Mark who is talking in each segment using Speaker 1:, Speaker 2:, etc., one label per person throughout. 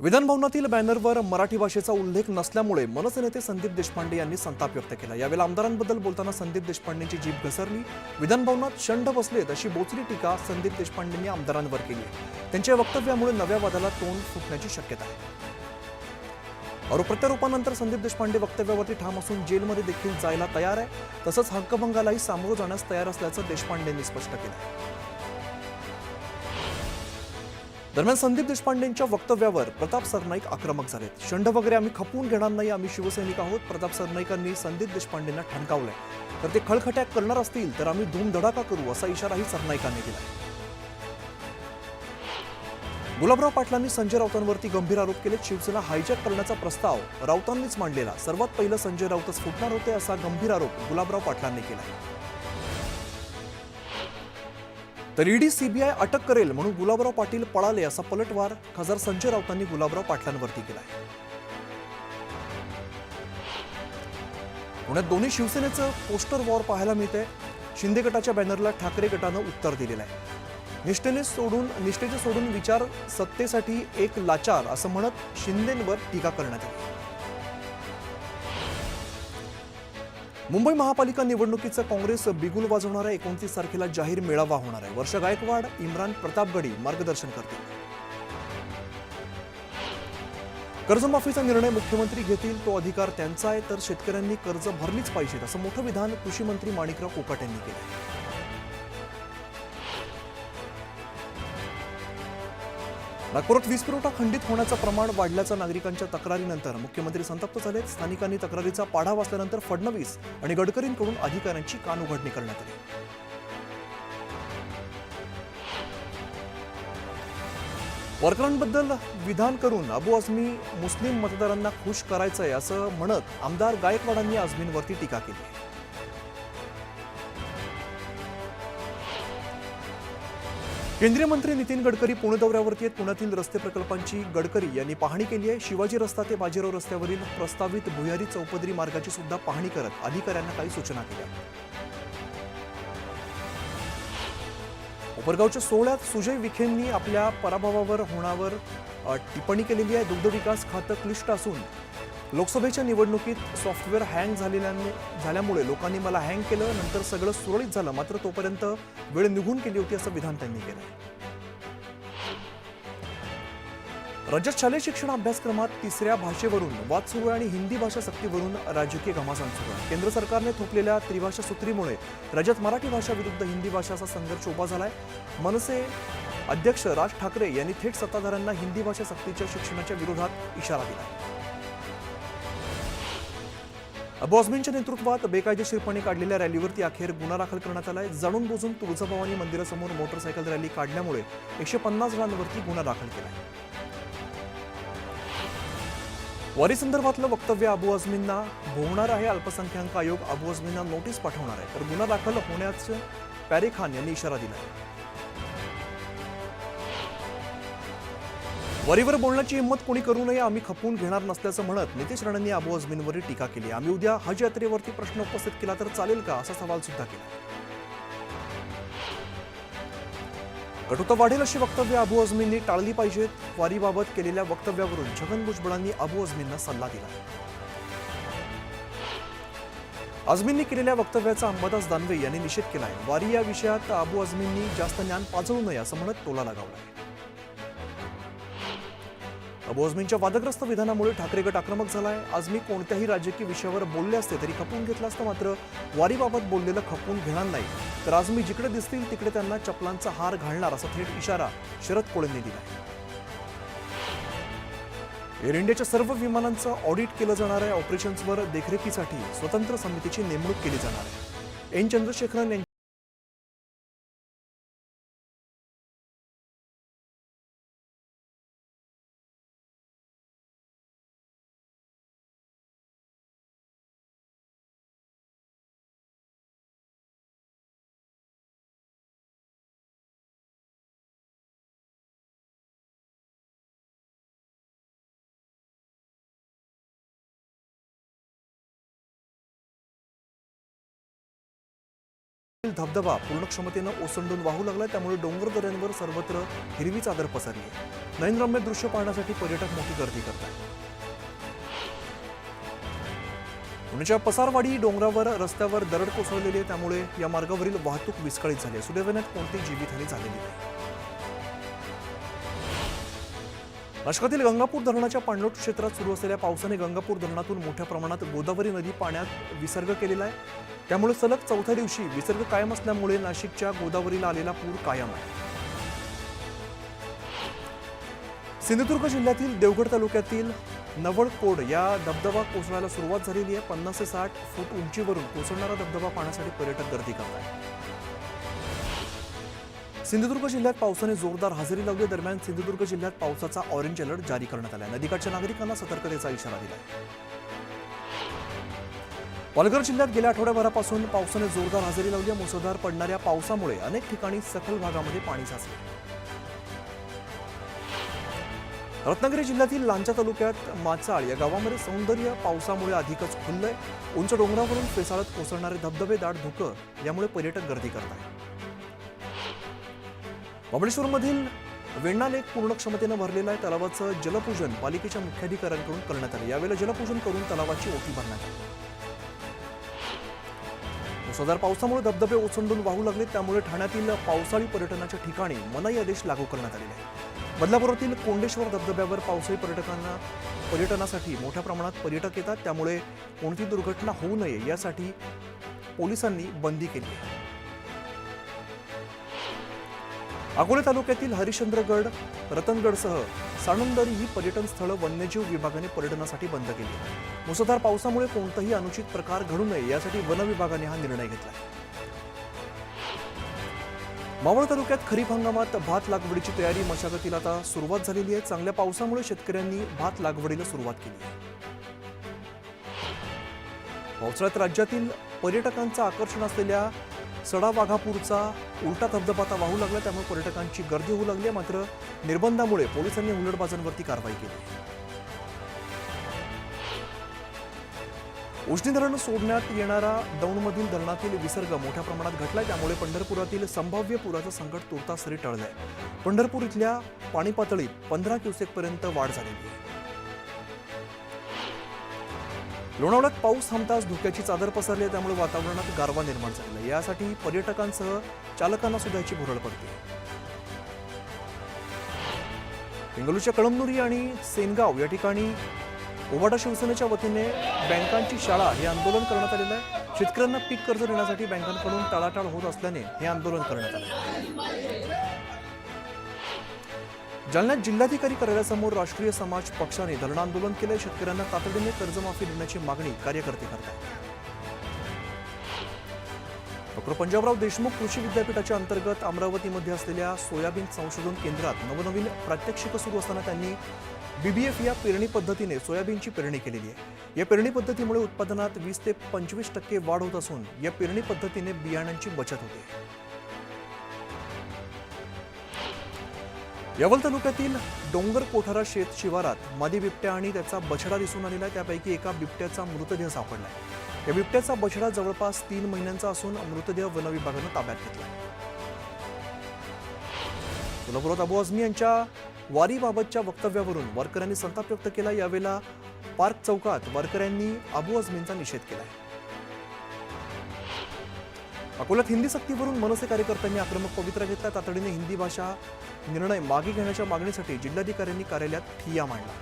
Speaker 1: विधानभवनातील बॅनरवर मराठी भाषेचा उल्लेख नसल्यामुळे मनसे नेते संदीप देशपांडे यांनी संताप व्यक्त केला। यावेळी आमदारांबद्दल बोलताना संदीप देशपांडेंची जीभ घसरली। विधानभवनात शंड बसलेत अशी बोचरी टीका संदीप देशपांडेंनी आमदारांवर केली आहे। त्यांच्या वक्तव्यामुळे नव्या वादाला तोंड फुटण्याची शक्यता आहे। आरोप प्रत्यारोपानंतर संदीप देशपांडे वक्तव्यावरती ठाम असून जेलमध्ये देखील जायला तयार आहे, तसंच हक्कभंगालाही सामोरं जाण्यास तयार असल्याचं देशपांडेंनी स्पष्ट केलं। दरम्यान संदीप देशपांडेंच्या वक्तव्यावर प्रताप सरनाईक आक्रमक झालेत। शंड वगैरे आम्ही खपवून घेणार नाही, आम्ही शिवसैनिक आहोत। प्रताप सरनाईकांनी संदीप देशपांडेंना ठणकावलंय। तर ते खळखट्याक करणार असतील तर आम्ही धूमधडाका करू असा इशाराही सरनाईकांनी दिला। गुलाबराव पाटलांनी संजय राऊतांवरती गंभीर आरोप केले। शिवसेना हायजॅक करण्याचा प्रस्ताव राऊतांनीच मांडलेला, सर्वात पहिलं संजय राऊतच फुटणार होते असा गंभीर आरोप गुलाबराव पाटलांनी केला। तर ईडी सीबीआय अटक करेल म्हणून गुलाबराव पाटील पळाले असा पलटवार खासदार संजय राऊतांनी गुलाबराव पाटलांवरती केलाय। पुण्यात दोन्ही शिवसेनेचं पोस्टर वॉर पाहायला मिळतंय। शिंदे गटाच्या बॅनरला ठाकरे गटानं उत्तर दिलेलं आहे। निष्ठेचे सोडून विचार सत्तेसाठी एक लाचार असं म्हणत शिंदेंवर टीका करण्यात आली। मुंबई महापालिका निवडणुकीचं काँग्रेस बिगुल वाजवणार आहे। 29 तारखेला जाहीर मेळावा होणार आहे। वर्षा गायकवाड, इम्रान प्रतापगडी मार्गदर्शन करतील। कर्जमाफीचा निर्णय मुख्यमंत्री घेतील, तो अधिकार त्यांचा आहे, तर शेतकऱ्यांनी कर्ज भरलीच पाहिजेत असं मोठं विधान कृषी मंत्री माणिकराव कोकाटे यांनी केलं। नागपुरात वीज पुरवठा खंडित होण्याचं प्रमाण वाढल्याच्या नागरिकांच्या तक्रारीनंतर मुख्यमंत्री संतप्त झालेत। स्थानिकांनी तक्रारीचा पाढा वाचल्यानंतर फडणवीस आणि गडकरींकडून अधिकाऱ्यांची कानउघडणी करण्यात आली। वर्करांबद्दल विधान करून अबू आझमी मुस्लिम मतदारांना खुश करायचंय असं म्हणत आमदार गायकवाडांनी आझमींवरती टीका केली। केंद्रीय मंत्री नितीन गडकरी पुणे दौऱ्यावरती आहेत। पुण्यातील रस्ते प्रकल्पांची गडकरी यांनी पाहणी केली आहे। शिवाजी रस्ता ते बाजीराव रस्त्यावरील प्रस्तावित भुयारी चौपदरी मार्गाची सुद्धा पाहणी करत अधिकाऱ्यांना काही सूचना केल्या। उपरगावच्या सोहळ्यात सुजय विखेंनी आपल्या पराभवावर होण्यावर टिप्पणी केलेली आहे। दुग्ध विकास खातं क्लिष्ट असून लोकसभेच्या निवडणुकीत सॉफ्टवेअर हँग झाल्यामुळे लोकांनी मला हँग केलं, नंतर सगळं सुरळीत झालं, मात्र तोपर्यंत वेळ निघून गेली होती असं विधान त्यांनी केलं। राज्यात शालेय शिक्षण अभ्यासक्रमात तिसऱ्या भाषेवरून वाद सुरू आहे आणि हिंदी भाषा सक्तीवरून राजकीय घमासान सुरू आहे। केंद्र सरकारने थोपलेल्या त्रिभाषा सूत्रीमुळे राज्यात मराठी भाषा विरुद्ध हिंदी भाषाचा संघर्ष उभा झालाय। मनसे अध्यक्ष राज ठाकरे यांनी थेट सत्ताधाऱ्यांना हिंदी भाषा सक्तीच्या शिक्षणाच्या विरोधात इशारा दिला। अबू आझमींच्या नेतृत्वात बेकायदेशीरपणे काढलेल्या रॅलीवरती अखेर गुन्हा दाखल करण्यात आलाय। जाणून बुजून तुळजाभवानी मंदिरासमोर मोटरसायकल रॅली काढल्यामुळे 150 जणांवरती गुन्हा दाखल केलाय। वारी संदर्भातलं वक्तव्य अबू आझमींना भोवणार आहे। अल्पसंख्याक आयोग अबू आझमींना नोटीस पाठवणार आहे, तर गुन्हा दाखल होण्याचं पॅरे खान यांनी इशारा दिला। वारीवर बोलण्याची हिंमत कोणी करू नये, आम्ही खपवून घेणार नसल्याचं म्हणत नितेश राणेंनी अबू आझमींवर टीका केली। आम्ही उद्या हज यात्रेवरती प्रश्न उपस्थित केला तर चालेल का असा सवाल सुद्धा केला। कटुता वाढेल अशी वक्तव्य अबू आझमींनी टाळली पाहिजेत। वारीबाबत केलेल्या वक्तव्यावरून छगन भुजबळांनी अबू आझमींना सल्ला दिला। आझमींनी केलेल्या वक्तव्याचा अंबादास दानवे यांनी निषेध केलाय। वारी या विषयात अबू आझमींनी जास्त ज्ञान पाजळू नये असं म्हणत टोला लगावलाय। अबू आझमींच्या वादग्रस्त विधानामुळे ठाकरे गट आक्रमक झालाय। आझमी कोणत्याही राजकीय विषयावर बोलले असते तरी खपवून घेतलं असतं, मात्र वारीबाबत बोललेलं खपवून घेणार नाही, तर आझमी जिकडे दिसतील तिकडे त्यांना चपलांचा हार घालणार असा थेट इशारा शरद कोळेंनी दिला। एअर इंडियाच्या सर्व विमानांचं ऑडिट केलं जाणार आहे। ऑपरेशन्सवर देखरेखीसाठी स्वतंत्र समितीची नेमणूक केली जाणार आहे। एन चंद्रशेखरन यांनी धबधबा पूर्ण क्षमतेनं ओसंडून वाहू लागला, त्यामुळे डोंगर दऱ्यांवर सर्वत्र हिरवी चादर पसरली आहे. नयनरम्य दृश्य पाहण्यासाठी पर्यटक मोठी गर्दी करतात. पुण्याच्या पसारवाडी डोंगरावर रस्त्यावर दरड कोसळलेली आहे, त्यामुळे या मार्गावरील वाहतूक विस्कळीत झाली आहे. सुदैवाने कोणतीही जीवितहानी झालेली नाही. नाशिकातील गंगापूर धरणाच्या पाणलोट क्षेत्रात सुरू असलेल्या पावसाने गंगापूर धरणातून मोठ्या प्रमाणात गोदावरी नदी पाण्यात विसर्ग केलेला आहे. त्यामुळे सलग चौथ्या दिवशी विसर्ग कायम असल्यामुळे नाशिकच्या गोदावरीला आलेला पूर कायम आहे. सिंधुदुर्ग जिल्ह्यातील देवगड तालुक्यातील नवळकोड या धबधबा कोसळायला सुरुवात झालेली आहे. 50 ते 60 फूट उंचीवरून कोसळणारा धबधबा पाहण्यासाठी पर्यटक गर्दी करत आहेत. सिंधुदुर्ग जिल्ह्यात पावसाने जोरदार हजेरी लावली. दरम्यान सिंधुदुर्ग जिल्ह्यात पावसाचा ऑरेंज अलर्ट जारी करण्यात आला. नदीकाठच्या नागरिकांना सतर्कतेचा इशारा दिला. पालघर जिल्ह्यात गेल्या आठवड्याभरापासून पावसाने जोरदार हजेरी लावली. मुसळधार पडणाऱ्या पावसामुळे अनेक ठिकाणी सखल भागामध्ये पाणी साचले. रत्नागिरी जिल्ह्यातील लांजा तालुक्यात माचाळ या गावामध्ये सौंदर्य पावसामुळे अधिकच खुललंय. उंच डोंगरावरून फेसाळत कोसळणारे धबधबे, दाट धुकं यामुळे पर्यटक गर्दी करतात. महाबळेश्वरमधील वेण्णा लेक पूर्ण क्षमतेनं भरलेला आहे. तलावाचं जलपूजन पालिकेच्या मुख्याधिकाऱ्यांकडून करण्यात आले. यावेळेला जलपूजन करून तलावाची ओटी भरण्यात आली. मुसळधार पावसामुळे धबधबे ओसंडून वाहू लागले, त्यामुळे ठाण्यातील पावसाळी पर्यटनाच्या ठिकाणी मनाई आदेश लागू करण्यात आलेले आहे. बदलापुरातील कोंडेश्वर धबधब्यावर पावसाळी पर्यटनासाठी मोठ्या प्रमाणात पर्यटक येतात, त्यामुळे कोणती दुर्घटना होऊ नये यासाठी पोलिसांनी बंदी केली आहे. अकोले तालुक्यातील हरिश्चंद्रगड, रतनगडसह साणंदरी ही पर्यटन स्थळं वन्यजीव विभागाने पर्यटनासाठी बंद केली. मुसळधार पावसामुळे कोणताही अनुचित प्रकार घडू नये यासाठी वन विभागाने हा निर्णय घेतला. मावळ तालुक्यात खरीप हंगामात भात लागवडीची तयारी मशागतीला आता सुरुवात झालेली आहे. चांगल्या पावसामुळे शेतकऱ्यांनी भात लागवडीला सुरुवात केली आहे. पावसाळ्यात राज्यातील पर्यटकांचं आकर्षण असलेल्या सडावाघापूरचा उलटा धबधबा आता वाहू लागला, त्यामुळे पर्यटकांची गर्दी होऊ लागली. मात्र निर्बंधामुळे पोलिसांनी हुल्लडबाजांवरती कारवाई केली. उजनी धरण सोडण्यात येणारा दौंडमधील धरणातील विसर्ग मोठ्या प्रमाणात घटलाय, त्यामुळे पंढरपुरातील संभाव्य पुराचं संकट तुर्तासरी टळलंय. पंढरपूर इथल्या पाणी पातळीत 15 क्युसेकपर्यंत वाढ झालेली आहे. लोणावळ्यात पाऊस थांबताच धुक्याची चादर पसरली आहे, त्यामुळे वातावरणात गारवा निर्माण झालेला आहे. यासाठी पर्यटकांसह चालकांना सुद्धा याची भुरळ पडते. हिंगोलीच्या कळमनुरी आणि सेनगाव या ठिकाणी ओवाडा शिवसेनेच्या वतीने बँकांची शाळा हे आंदोलन करण्यात आलेलं आहे. शेतकऱ्यांना पीक कर्ज देण्यासाठी बँकांकडून टाळाटाळ होत असल्याने हे आंदोलन करण्यात आले. जालन्यात जिल्हाधिकारी कार्यालयासमोर राष्ट्रीय समाज पक्षाने धरणं आंदोलन केले. शेतकऱ्यांना तातडीने कर्जमाफी देण्याची मागणी कार्यकर्ते करतात. डॉ. पंजाबराव देशमुख कृषी विद्यापीठाच्या अंतर्गत अमरावतीमध्ये असलेल्या सोयाबीन संशोधन केंद्रात नवनवीन प्रात्यक्षिकं सुरू असताना त्यांनी BBF या पेरणी पद्धतीने सोयाबीनची पेरणी केलेली आहे. या पेरणी पद्धतीमुळे उत्पादनात 20 ते 25% वाढ होत असून या पेरणी पद्धतीने बियाण्यांची बचत होते. यावल तालुक्यातील डोंगर कोठारा शेत शिवारात मादी बिबट्या आणि त्याचा बछडा दिसून आलेला आहे. त्यापैकी एका बिबट्याचा मृतदेह सापडला आहे. या बिबट्याचा बछडा जवळपास 3 महिन्यांचा असून मृतदेह वन विभागानं ताब्यात घेतला. कोल्हापुरात अबू आझमी यांच्या वारीबाबतच्या वक्तव्यावरून वारकऱ्यांनी संताप व्यक्त केला. यावेळेला पार्क चौकात वारकऱ्यांनी अबू आझमींचा निषेध केला. अकोल्यात हिंदी सक्तीवरून मनसे कार्यकर्त्यांनी आक्रमक पवित्रा घेतला. तातडीने हिंदी भाषा निर्णय मागे घेण्याच्या मागणीसाठी जिल्हाधिकाऱ्यांनी कार्यालयात ठिय्या मांडला.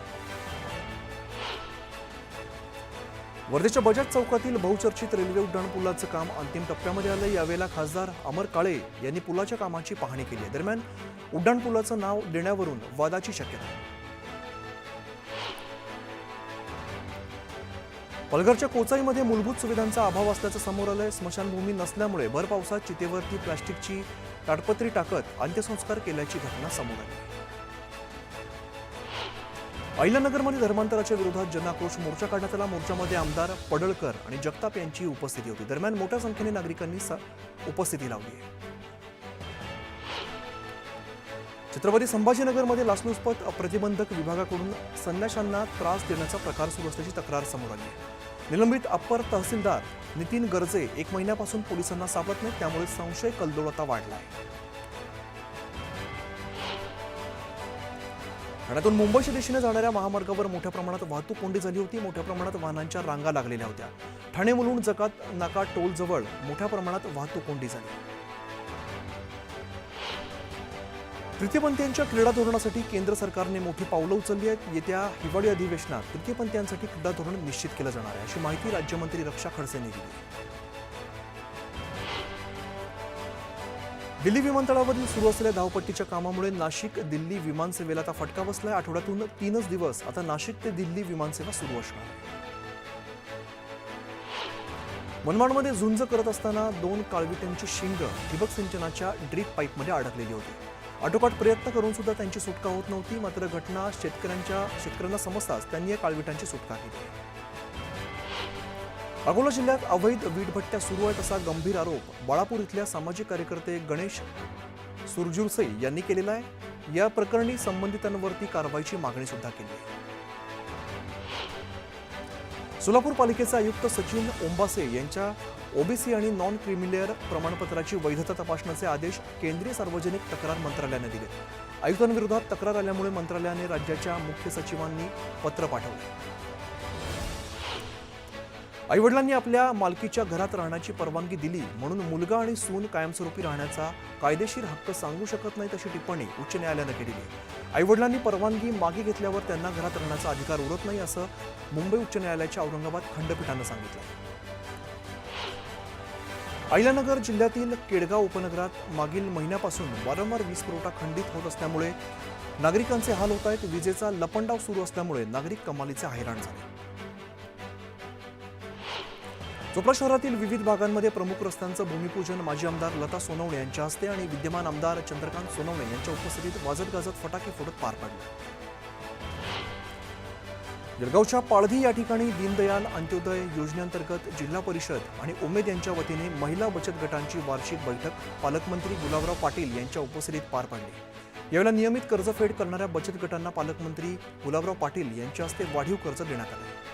Speaker 1: वर्धेच्या बजाज चौकातील बहुचर्चित रेल्वे उड्डाणपुलाचं काम अंतिम टप्प्यामध्ये आलं. यावेळेला खासदार अमर काळे यांनी पुलाच्या कामाची पाहणी केली. दरम्यान उड्डाणपुलाचं नाव देण्यावरून वादाची शक्यता. पालघरच्या कोचाईमध्ये मूलभूत सुविधांचा अभाव असल्याचं समोर आलंय. स्मशानभूमी नसल्यामुळे भर पावसात चितेवरती प्लास्टिकची ताडपत्री टाकत अंत्यसंस्कार केल्याची घटना समोर आली. अहिल्यानगरमध्ये धर्मांतराच्या विरोधात जनाक्रोश मोर्चा काढण्यात आला. मोर्चामध्ये आमदार पडळकर आणि जगताप यांची उपस्थिती होती. दरम्यान मोठ्या संख्येने नागरिकांनी उपस्थिती लावली. छत्रपती संभाजीनगरमध्ये लाचलुचपत प्रतिबंधक विभागाकडून संन्याशांना त्रास देण्याचा प्रकार सुरू असल्याची तक्रार समोर आली आहे. निलंबित अप्पर तहसीलदार नितीन गर्जे 1 महिन्यापासून पोलिसांना सापडत नाहीत, त्यामुळे संशय कल्लोळता वाढला आहे. ठाण्यातून मुंबईच्या दिशेने जाणाऱ्या महामार्गावर मोठ्या प्रमाणात वाहतूक कोंडी झाली होती. मोठ्या प्रमाणात वाहनांच्या रांगा लागलेल्या होत्या. ठाणे मुलुंड जकात नाका टोल जवळ मोठ्या प्रमाणात वाहतूक कोंडी झाली. तृतीयपंथीयांच्या क्रीडा धोरणासाठी केंद्र सरकारने मोठी पावलं उचलली आहेत. येत्या हिवाळी अधिवेशनात तृतीयपंथीयांसाठी क्रीडा धोरण निश्चित केलं जाणार आहे, अशी माहिती राज्यमंत्री रक्षा खडसे यांनी दिली. दिल्ली विमानतळावरील सुरू असलेल्या धावपट्टीच्या कामामुळे नाशिक दिल्ली विमानसेवेला आता फटका बसलाय. आठवड्यातून 3च दिवस आता नाशिक ते दिल्ली विमानसेवा सुरू असणार. मनमाडमध्ये झुंज करत असताना 2 काळविटांची शिंग ठिबक सिंचनाच्या ड्रीप पाईपमध्ये अडकलेली होती. आटोकाट प्रयत्न करून सुद्धा त्यांची सुटका होत नव्हती. मात्र घटना शेतकऱ्यांना समजताच त्यांनी या काळविटांची सुटका केली. अकोला जिल्ह्यात अवैध वीटभट्ट्या सुरू आहेत असा गंभीर आरोप बाळापूर इथल्या सामाजिक कार्यकर्ते गणेश सुरजुरसे यांनी केलेला आहे. या प्रकरणी संबंधितांवरती कारवाईची मागणी सुद्धा केली आहे. सोलापूर पालिकेचे आयुक्त सचिन ओंबासे यांच्या ओबीसी आणि नॉन क्रिमिलेअर प्रमाणपत्राची वैधता तपासण्याचे आदेश केंद्रीय सार्वजनिक तक्रार मंत्रालयाने दिले. आयुक्तांविरोधात तक्रार आल्यामुळे मंत्रालयाने राज्याच्या मुख्य सचिवांनी पत्र पाठवले. आईवडिलांनी आपल्या मालकीच्या घरात राहण्याची परवानगी दिली म्हणून मुलगा आणि सून कायमस्वरूपी राहण्याचा कायदेशीर हक्क सांगू शकत नाहीत, अशी टिप्पणी उच्च न्यायालयानं केली आहे. आईवडिलांनी परवानगी मागे घेतल्यावर त्यांना घरात राहण्याचा अधिकार उरत नाही, असं मुंबई उच्च न्यायालयाच्या औरंगाबाद खंडपीठानं सांगितलं. अहिल्यानगर जिल्ह्यातील केडगाव उपनगरात मागील महिन्यापासून वारंवार वीज पुरवठा खंडित होत असल्यामुळे नागरिकांचे हाल होत आहेत. विजेचा लपंडाव सुरू असल्यामुळे नागरिक कमालीचे हैराण झाले. चोपडा शहरातील विविध भागांमध्ये प्रमुख रस्त्यांचं भूमिपूजन माजी आमदार लता सोनवणे यांच्या हस्ते आणि विद्यमान आमदार चंद्रकांत सोनवणे यांच्या उपस्थितीत वाजत गाजत फटाके फोडत पार पडले. जळगावच्या पाळधी या ठिकाणी दीनदयाल अंत्योदय योजनेअंतर्गत जिल्हा परिषद आणि उमेद यांच्या वतीने महिला बचत गटांची वार्षिक बैठक पालकमंत्री गुलाबराव पाटील यांच्या उपस्थितीत पार पडली. यावेळेला नियमित कर्जफेड करणाऱ्या बचत गटांना पालकमंत्री गुलाबराव पाटील यांच्या हस्ते वाढीव कर्ज देण्यात आले.